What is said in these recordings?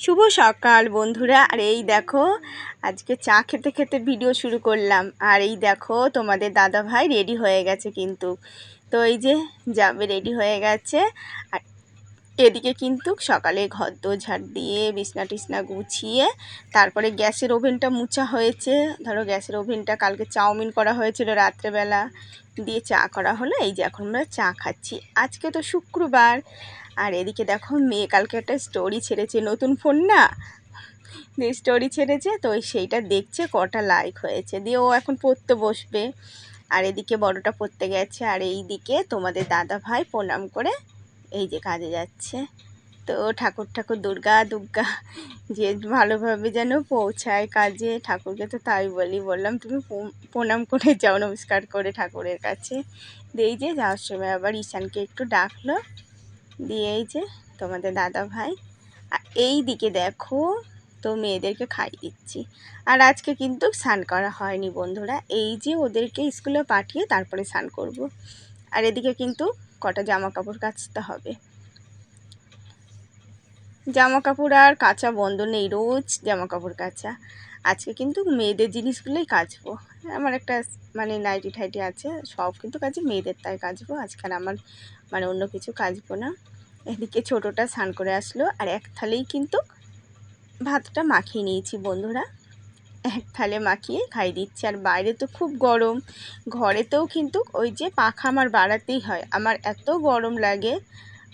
শুভ সকাল বন্ধুরা। আর এই দেখো আজকে চা খেতে খেতে ভিডিও শুরু করলাম। আর এই দেখো তোমাদের দাদা ভাই রেডি হয়ে গেছে কিন্তু। তো এই যে যাবে, রেডি হয়ে গেছে। আর এদিকে কিন্তু সকালে ঘরদোর ঝাড় দিয়ে বিছনা টিছনা গুছিয়ে তারপরে গ্যাসের ওভেনটা মুছা হয়েছে। ধরো গ্যাসের ওভেনটা কালকে চাউমিন করা হয়েছিল রাত্রেবেলা, দিয়ে চা করা হলো। এই যে এখন আমরা চা খাচ্ছি। আজকে তো শুক্রবার। আর এদিকে দেখো মেয়ে কালকে একটা স্টোরি ছেড়েছে, নতুন ফোন না, স্টোরি ছেড়েছে, তো সেইটা দেখছে কটা লাইক হয়েছে, দিয়ে ও এখন পড়তে বসবে। আর এদিকে বড়টা পড়তে গেছে। আর এই দিকে তোমাদের দাদা ভাই প্রণাম করে এই যে কাজে যাচ্ছে। তো ঠাকুর ঠাকুর দুর্গা দুর্গা যে ভালোভাবে যেন পৌঁছায় কাজে, ঠাকুরকে তো তাই বললাম তুমি প্রণাম করে যাও, নমস্কার করে ঠাকুরের কাছে। দিয়ে এই যে যাওয়ার সময় আবার ঈশানকে একটু ডাকলো, দিয়ে এই যে তোমাদের দাদা ভাই। আর এই দিকে দেখো তো মেয়েদেরকে খাইয়ে দিচ্ছি। আর আজকে কিন্তু স্নান করা হয়নি বন্ধুরা, এই যে ওদেরকে স্কুলে পাঠিয়ে তারপরে স্নান করব। আর এদিকে কিন্তু কটা জামা কাপড় কাচতে হবে। জামা কাপড় আর কাচা বন্ধ নেই, রোজ জামা কাপড় কাচা। আজকে কিন্তু মেয়েদের জিনিসগুলোই কাচবো। আমার একটা মানে নাইটি ঠাইটি আছে, সব কিন্তু কাজে মেয়েদের, তাই কাচবো আজকে। আর আমার মানে অন্য কিছু কাচবো না। এদিকে ছোটোটা স্নান করে আসলো। আর এক থালেই কিন্তু ভাতটা মাখিয়ে নিয়েছি বন্ধুরা, এক থালে মাখিয়ে খাই দিচ্ছি। আর বাইরে তো খুব গরম, ঘরেতেও কিন্তু ওই যে পাখা আমার বাড়াতেই হয়, আমার এত গরম লাগে।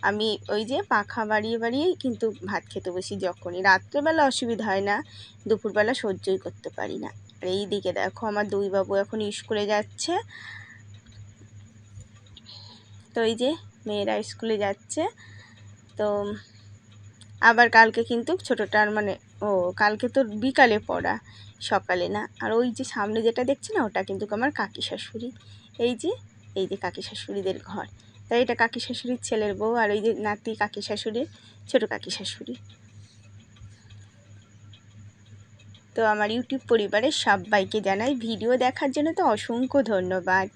আমি ওই যে পাখা বাড়িয়ে বাড়িয়েই কিন্তু ভাত খেতে বসি। যখনই রাত্রেবেলা অসুবিধা হয় না, দুপুরবেলা সহ্যই করতে পারি না। আর এই দিকে দেখো আমার দুই বাবু এখন স্কুলে যাচ্ছে। তো এই যে মেয়েরা স্কুলে যাচ্ছে। তো আবার কালকে কিন্তু ছোটোটার মানে কালকে তো বিকালে পড়া, সকালে না। আর ওই যে সামনে যেটা দেখছি না, ওটা কিন্তু আমার কাকি শাশুড়ি। এই যে কাকি শাশুড়িদের ঘর। তাই এটা কাকি শাশুড়ির ছেলের বউ। আর ওই যে নাতি কাকি শাশুড়ির, ছোটো কাকি শাশুড়ি। তো আমার ইউটিউব পরিবারের সবাইকে জানাই ভিডিও দেখার জন্য তো অসংখ্য ধন্যবাদ।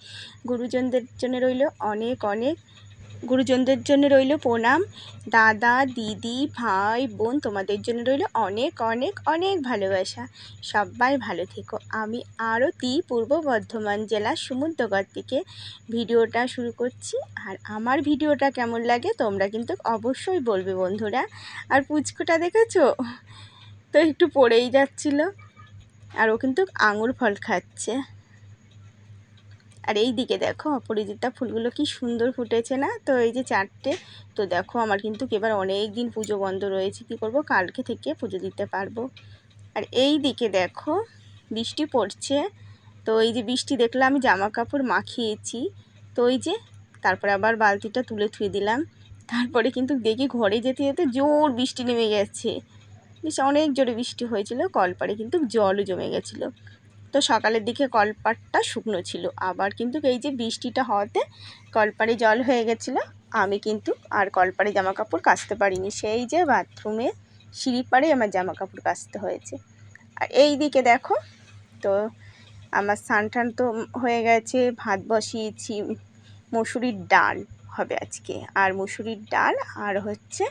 গুরুজনদের জন্য রইল অনেক অনেক, গুরুজনদের জন্য রইল প্রণাম। দাদা দিদি ভাই বোন তোমাদের জন্য রইল অনেক অনেক অনেক ভালোবাসা। সবাই ভালো থেকো। আমি আরতি, পূর্ব বর্ধমান জেলা সমুদ্রগড় থেকে ভিডিওটা শুরু করছি। আর আমার ভিডিওটা কেমন লাগে তোমরা কিন্তু অবশ্যই বলবে বন্ধুরা। আর পুচকুটা দেখেছো তো একটু পড়েই যাচ্ছিল, আর ও কিন্তু আঙুর ফল খাচ্ছে। আর এই দিকে দেখো অপরাজিতা ফুলগুলো কি সুন্দর ফুটেছে না। তো এই যে চারটে। তো দেখো আমার কিন্তু এবার অনেক দিন পুজো বন্ধ রয়েছে, কি করব, কালকে থেকে পুজো দিতে পারবো। আর এই দিকে দেখো বৃষ্টি পড়ছে। তো এই যে বৃষ্টি দেখলে আমি জামা কাপড় মাখিয়েছি। তো ওই যে তারপরে আবার বালতিটা তুলে থুয়ে দিলাম। তারপরে কিন্তু দেখি ঘরে যেতে যেতে জোর বৃষ্টি নেমে গেছে। বেশ অনেক জোরে বৃষ্টি হয়েছিল, কলপাড়ে কিন্তু জলও জমে গেছিলো। তো সকালের দিকে কলপাড়টা শুকনো ছিল, আবার কিন্তু এই যে বৃষ্টিটা হওয়াতে কলপাড়ে জল হয়ে গেছিলো। আমি কিন্তু আর কলপাড়ে জামা কাপড় কাচতে পারিনি, সেই যে বাথরুমে সিঁড়ি পাড়ে আমার জামা কাপড় কাচতে হয়েছে। আর এই দিকে দেখো তো আমার স্নান টান তো হয়ে গেছে, ভাত বসিয়েছি, মসুরির ডাল হবে আজকে। আর মসুরির ডাল আর হচ্ছে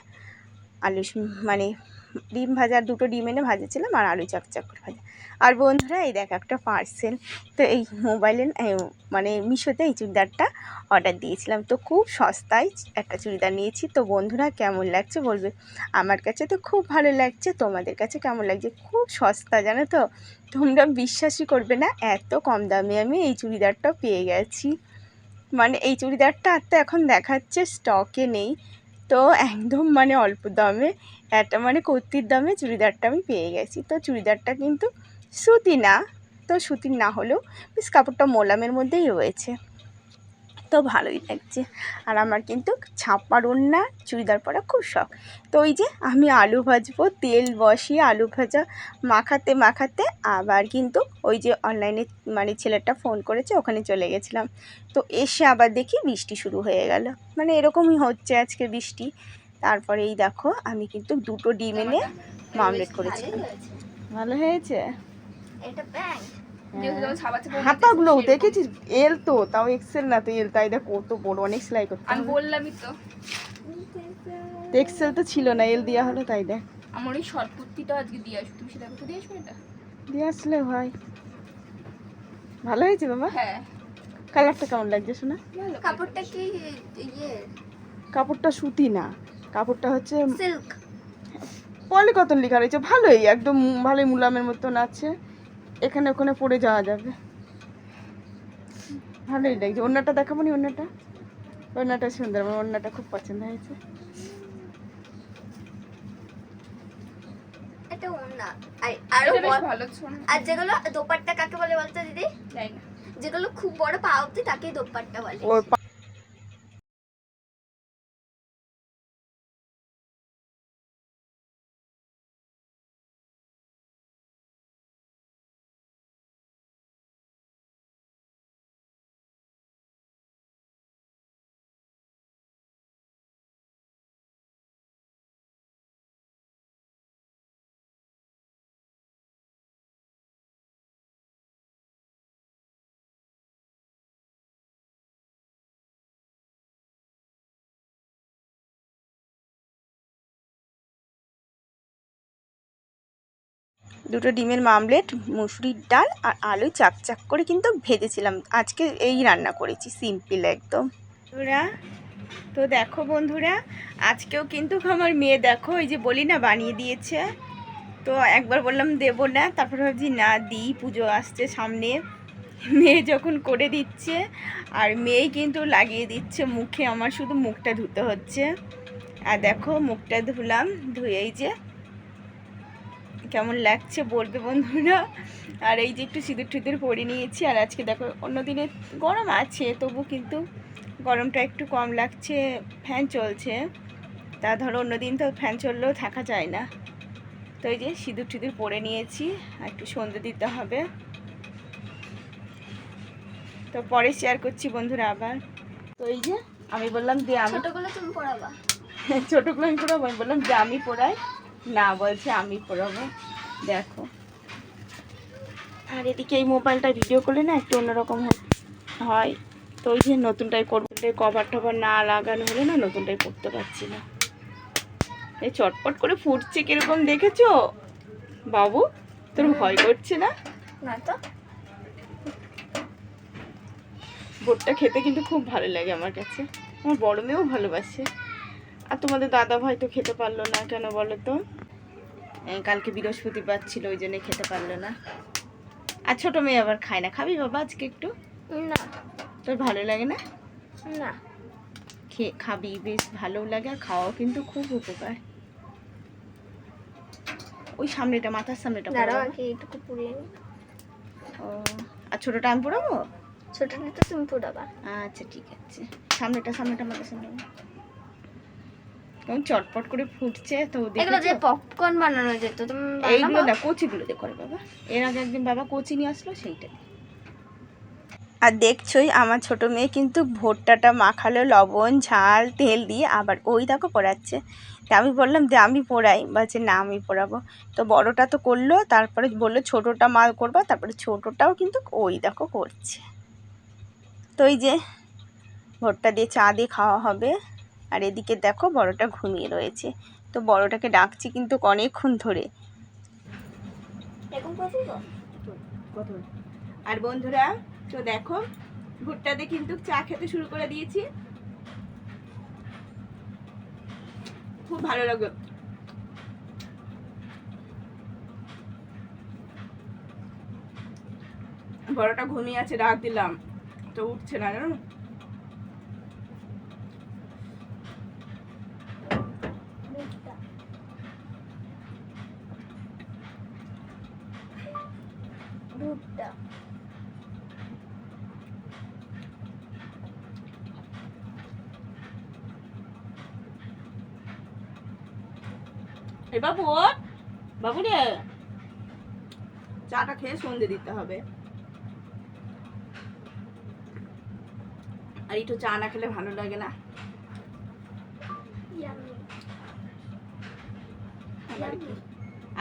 আলু মানে ডিম ভাজা, দুটো ডিম এনে ভাজেছিলাম, আর আলু চকচক করে ভাজা। আর বন্ধুরা এই দেখ একটা পার্সেল। তো এই মোবাইলে মানে মিশোতে এই চুড়িদারটা অর্ডার দিয়েছিলাম, তো খুব সস্তায় একটা চুড়িদার নিয়েছি। তো বন্ধুরা কেমন লাগছে বলবে। আমার কাছে তো খুব ভালো লাগছে, তোমাদের কাছে কেমন লাগছে। খুব সস্তা জানো তো, তোমরা বিশ্বাসই করবে না এত কম দামে আমি এই চুড়িদারটা পেয়ে গেছি। মানে এই চুড়িদারটা আর তো এখন দেখাচ্ছে স্টকে নেই, তো একদম মানে অল্প দামে একটা মানে কুর্তির দামে চুড়িদারটা আমি পেয়ে গেছি। তো চুড়িদারটা কিন্তু সুতি না, তো সুতির না হলেও বেশ কাপড়টা মোলামের মধ্যেই রয়েছে, তো ভালোই লাগছে। আর আমার কিন্তু ছাপার ওড়না চুড়িদার পরা খুব শখ। তো ওই যে আমি আলু ভাজবো, তেল বসিয়ে আলু ভাজা মাখাতে মাখাতে আবার কিন্তু ওই যে অনলাইনে মানে ছেলেটা ফোন করেছে, ওখানে চলে গেছিলাম। তো এসে আবার দেখি বৃষ্টি শুরু হয়ে গেল, মানে এরকমই হচ্ছে আজকে বৃষ্টি। তারপরে এই দেখো আমি কিন্তু দুটো ডিম এনে মামলেট করেছিলাম। ভালো হয়েছে। হাতাগুলো দেখেছিস, এল তো তাও এক্সেল না, তো এল, তাই দেখ কত বড়, অনেক সেলাই করতে আমি বললামই তো এক্সেল তো ছিল না, এল দেওয়া হলো, তাই দেখ আমার ওই শর্ট কুর্তিটা আজকে দিয়ে আসবো, তুমি সেটা কোথায় দিয়ে আসবে? এটা দিয়ে আসলে হয়। ভালো হয়েছে বাবা? হ্যাঁ। কালারটা কেমন লাগছে শোনা? কাপড়টা কি ইয়ে? কাপড়টা সুতি না, কাপড়টা হচ্ছে সিল্ক। পলিকটন লেখা রয়েছে, ভালোই একদম ভালোই মুলামের মতন আছে, এখানে ওখানে পরে যাওয়া যাবে, ভালোই লাগছে। ওড়নাটা দেখাবো নি? ওড়নাটা সুন্দর, আমার ওড়নাটা খুব পছন্দ হয়েছে। এটা ওড়না আরো ভালো ছোন। আর যেগুলো দোপাট্টা কাকে বলে বলতো দিদি? জানি না। যেগুলো খুব বড় পা অবধি তাকেই দোপাট্টা বলে। দুটো ডিমের মামলেট, মুসুরির ডাল আর আলু চাক করে কিন্তু ভেজেছিলাম। আজকে এই রান্না করেছি, সিম্পল একদম। বন্ধুরা তো দেখো বন্ধুরা, আজকেও কিন্তু আমার মেয়ে দেখো এই যে বলি না বানিয়ে দিয়েছে। তো একবার বললাম দেব না, তারপর ভাবছি না দিই, পুজো আসছে সামনে। মেয়ে যখন করে দিচ্ছে, আর মেয়ে কিন্তু লাগিয়ে দিচ্ছে মুখে, আমার শুধু মুখটা ধুতে হচ্ছে। আর দেখো মুখটা ধুলাম, ধুয়েই যে কেমন লাগছে বলবে বন্ধুরা। আর এই যে একটু সিঁদুর টিঁদুর পরে নিয়েছি। আর আজকে দেখো অন্যদিনে গরম আছে, তবু কিন্তু গরমটা একটু কম লাগছে, ফ্যান চলছে। তা ধরো অন্যদিন তো ফ্যান চললেও থাকা যায় না। তো এই যে সিঁদুর টিঁদুর পরে নিয়েছি, আর একটু সন্ধ্যে দিতে হবে। তো পরে শেয়ার করছি বন্ধুরা আবার। তো এই যে আমি বললাম যে আমি ছোটগুলো তুমি পড়াবা। ছোটগুলো আমি পড়াবো, আমি বললাম যে আমি পড়াই না, বলছে আমি পড়াবো। দেখো, আর এদিকে এই মোবাইলটা ভিডিও করলে না একটু অন্যরকম হয়। তো ওই যে নতুনটাই করবো, কভার টভার না লাগানো হলে না নতুনটাই করতে পারছি না। এই চটপট করে ফুটছে কিরকম দেখেছো বাবু? তোর ভয় করছে না? না তো। ভোটটা খেতে কিন্তু খুব ভালো লাগে আমার কাছে, আমার বড় মেয়েও ভালোবাসে। আর তোমাদের দাদা ভাই তো খেতে পারলো না, কেন বলো তো? কালকে বৃহস্পতিবার ছিল, ওই জন্য খেতে পারলো না। আর ছোট মেয়ে আবার খায় না, খাবি বাবা আজকে একটু? না। তোর ভালো লাগে না? না। খাবি, বেশ ভালো লাগে, আর খাওয়াও কিন্তু খুব উপকার। ওই সামনেটা, মাথার সামনেটা এইটুকু পুড়িয়ে নি। ও, আর ছোটটা আমি পড়াবো? ছোটটা তো তুমি পড়াবা। আচ্ছা ঠিক আছে, সামনেটা মাথার সামনে। কেমন চটপট করে ফুটছে। তো এগুলো যে পপকর্ন বানানো যেত, তুমি এইগুলো না কচিগুলো দিয়ে করে বাবা। এর আগে একদিন বাবা কচি নিয়ে আসলো, সেইটা। আর দেখছোই আমার ছোট মেয়ে কিন্তু ভুট্টাটা মাখালো লবণ ঝাল তেল দিয়ে, আবার ওই দেখো পোড়াচ্ছে। তা আমি বললাম যে আমি পোড়াই, বলছে না আমি পোড়াবো। তো বড়টা তো করলো, তারপরে বললো ছোটোটা মা করবা, তারপরে ছোটোটাও কিন্তু ওই দেখো করছে। তো এই যে ভুট্টা দিয়ে চা দিয়ে খাওয়া হবে। আর এদিকে দেখো বড়টা ঘুমিয়ে রয়েছে। তো বড়টাকে ডাকছি কিন্তু অনেকক্ষণ ধরে। আর বন্ধুরা তো দেখো ভুট্টা দিয়ে কিন্তু চা খেতে শুরু করে দিয়েছি, খুব ভালো লাগে। বড়টা ঘুমিয়ে আছে, ডাক দিলাম তো উঠছে না, জানো। এই বাবু, বাবু রে, চাটা খেয়ে সন্ধে দিতে হবে। আর একটু চা না খেলে ভালো লাগে না।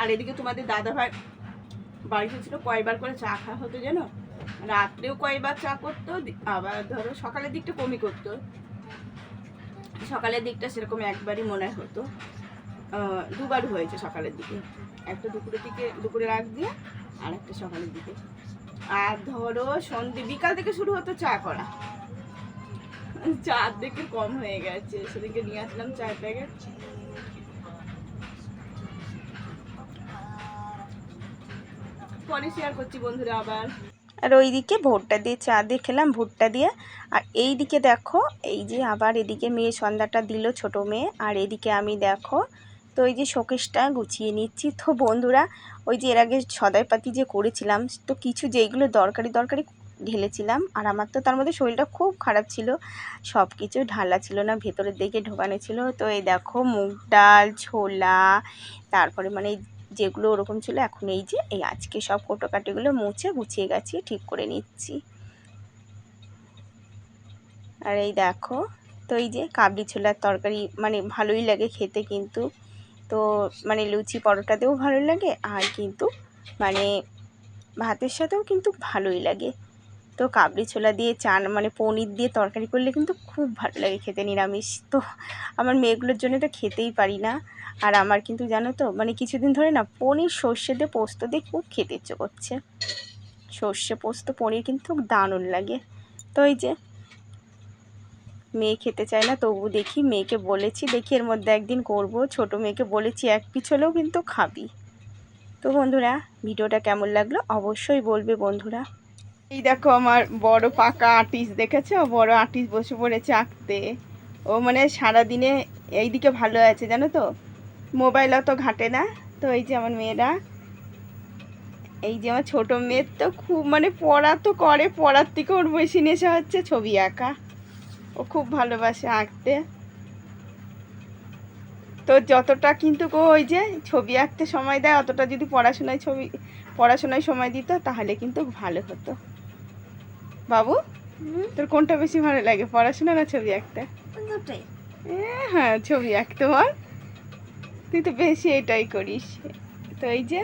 আর এদিকে তোমাদের দাদা ভাই বাড়িতে ছিল, কয়বার করে চা খাওয়া হতো জানো? রাত্রেও কয়বার চা করতো, আবার ধরো সকালের দিকটা কমই করতো, সকালের দিকটা সেরকম একবারই মনে হতো। দুবার হয়েছে সকালের দিকে, একটা দুপুরের আগ দিয়ে আর একটা সকালের দিকে। আর ধরো সন্ধ্যে বিকাল থেকে শুরু হতো চা করা, চা দেখে কম হয়ে গেছে। সেদিকে নিয়ে আসলাম চায়ের প্যাকেট। পরে শেয়ার করছি বন্ধুরা আবার। আর ওইদিকে ভুট্টা দিয়ে চা দিয়ে খেলাম, ভুট্টা দিয়ে। আর এই দিকে দেখো, এই যে আবার এদিকে মেয়ে সন্ধ্যাটা দিল, ছোট মেয়ে। আর এদিকে আমি দেখো তো এই যে শোকেসটা গুছিয়ে নিচ্ছি। তো বন্ধুরা ওই যে এর আগে সদাইপাতি যে করেছিলাম, তো কিছু যেইগুলো দরকারি ঢেলেছিলাম। আর আমার তো তার মধ্যে শরীরটা খুব খারাপ ছিল, সব কিছু ঢালা ছিল না, ভেতরের দিকে ঢোকানো ছিল। তো এই দেখো মুগ ডাল, ছোলা, তারপরে মানে যেগুলো ওরকম ছিল, এখন এই যে এই আজকে সব কোটোকাটিগুলো মুছে গুছিয়ে গেছি, ঠিক করে নিচ্ছি। আর এই দেখো তো এই যে কাবলি ছোলার তরকারি মানে ভালোই লাগে খেতে, কিন্তু তো মানে লুচি পরোটাতেও ভালো লাগে, আর কিন্তু মানে ভাতের সাথেও কিন্তু ভালোই লাগে। তো কাবলি ছোলা দিয়ে চান মানে পনির দিয়ে তরকারি করলে কিন্তু খুব ভালো লাগে খেতে, নিরামিষ। তো আমার মেয়েগুলোর জন্য তো খেতেই পারি না। আর আমার কিন্তু জানো তো মানে কিছুদিন ধরে না পনির সর্ষে দিয়ে পোস্ত দিয়ে খুব খেতে ইচ্ছে করছে। সর্ষে পোস্ত পনির কিন্তু দারুণ লাগে। তো এই যে মেয়ে খেতে চায় না, তবু দেখি মেয়েকে বলেছি, দেখি এর মধ্যে একদিন করব। ছোট মেয়েকে বলেছি এক পিস হলেও কিন্তু খাবি। তো বন্ধুরা ভিডিওটা কেমন লাগলো অবশ্যই বলবে বন্ধুরা। এই দেখো আমার বড় পাকা আর্টিস্ট, দেখেছো? বড় আর্টিস্ট বসে পড়েছে আঁকতে। ও মানে সারাদিনে এইদিকে ভালো আছে জানো তো, মোবাইল অত ঘাটে না। তো এই যে আমার মেয়েরা, এই যে আমার ছোট মেয়ের তো খুব মানে পড়া তো করে, পড়ার থেকে ওর বেশি নেশা হচ্ছে ছবি আঁকা। ও খুব ভালোবাসে আঁকতে। তো যতটা কিন্তু ওই যে ছবি আঁকতে সময় দেয়, অতটা যদি পড়াশোনায় সময় দিত তাহলে কিন্তু ভালো হতো। বাবু তোর কোনটা বেশি ভালো লাগে, পড়াশোনা না ছবি আঁকতে? হ্যাঁ ছবি আঁকতে বল, তুই তো বেশি এটাই করিস। তো এই যে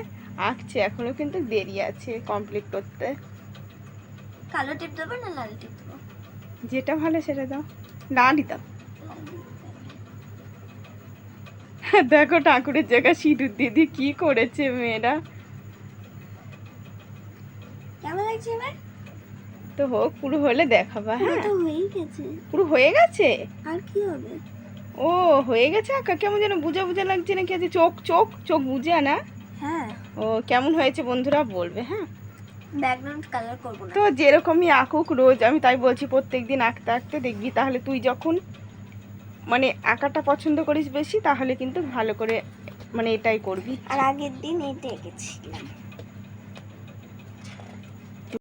আঁকছে, এখনো কিন্তু দেরি আছে কমপ্লিট করতে। কালো টিপ দেবো না লাল টিপ দেবো? যেটা ভালো সেটা দাও, লালই দাও। দেখো ঠাকুরের জায়গায় সিঁদুর দিদি কি করেছে মেয়েরা। কেমন লাগছে এবার? তো হোক, পুরো হলে দেখাবা। হ্যাঁ তো হয়েই গেছে। পুরো হয়ে গেছে? আর কি হবে? ও হয়ে গেছে আঁকা। কেমন যেন বুঝা বুঝা লাগছে নাকি? আছে চোখ চোখ চোখ বুঝে না? হ্যাঁ। ও কেমন হয়েছে বন্ধুরা বলবে। হ্যাঁ ব্যাকগ্রাউন্ড কালার করব না। তো যেরকমই আঁকুক রোজ, আমি তাই বলছি প্রত্যেক দিন আঁকতে আঁকতে দেখবি, তাহলে তুই যখন মানে আঁকাটা পছন্দ করিস বেশি, তাহলে কিন্তু ভালো করে মানে এটাই করবি। আর আগের দিন এটা এঁকেছিলাম।